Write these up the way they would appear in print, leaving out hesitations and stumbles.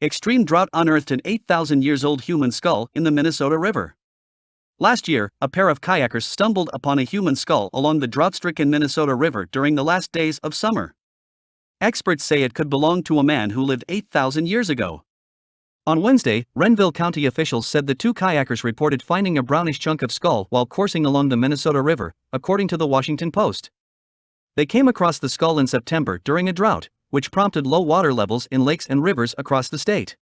Extreme drought unearthed an 8,000 years old human skull in the Minnesota River. Last year, a pair of kayakers stumbled upon a human skull along the drought-stricken Minnesota River during the last days of summer. Experts say it could belong to a man who lived 8,000 years ago. On Wednesday, Renville County officials said the two kayakers reported finding a brownish chunk of skull while coursing along the Minnesota River, according to the Washington Post. They came across the skull in September during a drought, which prompted low water levels in lakes and rivers across the state.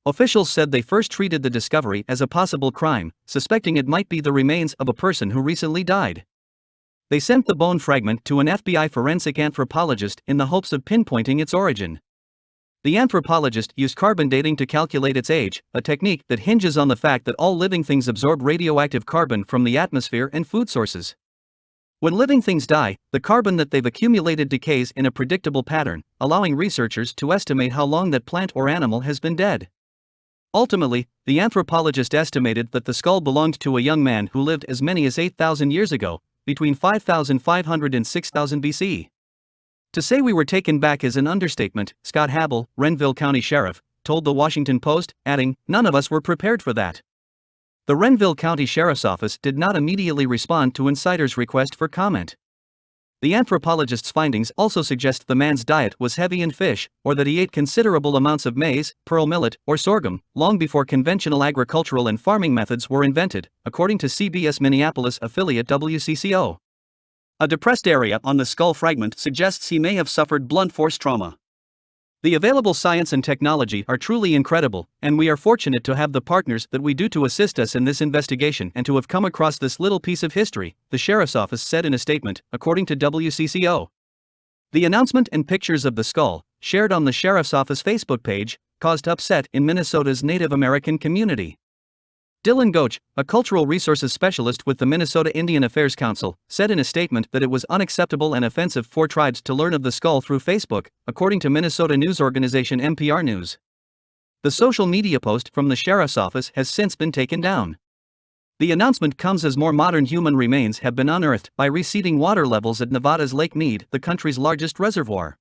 Officials said they first treated the discovery as a possible crime, suspecting it might be the remains of a person who recently died. They sent the bone fragment to an FBI forensic anthropologist in the hopes of pinpointing its origin. The anthropologist used carbon dating to calculate its age, a technique that hinges on the fact that all living things absorb radioactive carbon from the atmosphere and food sources. When living things die, the carbon that they've accumulated decays in a predictable pattern, allowing researchers to estimate how long that plant or animal has been dead. Ultimately, the anthropologist estimated that the skull belonged to a young man who lived as many as 8,000 years ago, between 5,500 and 6,000 BC. To say we were taken back is an understatement, Scott Habel, Renville County Sheriff, told the Washington Post, adding, "None of us were prepared for that." The Renville County Sheriff's Office did not immediately respond to insiders' request for comment. The anthropologist's findings also suggest the man's diet was heavy in fish, or that he ate considerable amounts of maize, pearl millet, or sorghum, long before conventional agricultural and farming methods were invented, according to CBS Minneapolis affiliate WCCO. A depressed area on the skull fragment suggests he may have suffered blunt force trauma. The available science and technology are truly incredible, and we are fortunate to have the partners that we do to assist us in this investigation and to have come across this little piece of history, the sheriff's office said in a statement, according to WCCO. The announcement and pictures of the skull, shared on the sheriff's office Facebook page, caused upset in Minnesota's Native American community. Dylan Goach, a cultural resources specialist with the Minnesota Indian Affairs Council, said in a statement that it was unacceptable and offensive for tribes to learn of the skull through Facebook, according to Minnesota news organization NPR News. The social media post from the sheriff's office has since been taken down. The announcement comes as more modern human remains have been unearthed by receding water levels at Nevada's Lake Mead, the country's largest reservoir.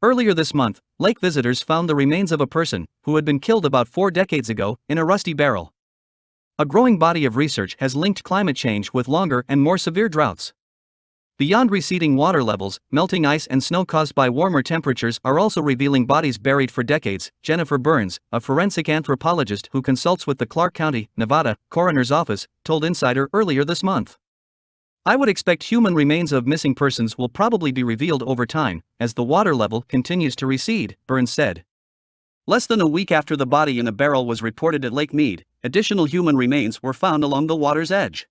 Earlier this month, lake visitors found the remains of a person who had been killed about 4 decades ago in a rusty barrel. A growing body of research has linked climate change with longer and more severe droughts. Beyond receding water levels, melting ice and snow caused by warmer temperatures are also revealing bodies buried for decades, Jennifer Burns, a forensic anthropologist who consults with the Clark County, Nevada, coroner's office, told Insider earlier this month. "I would expect human remains of missing persons will probably be revealed over time, as the water level continues to recede," Burns said. Less than a week after the body in a barrel was reported at Lake Mead, additional human remains were found along the water's edge.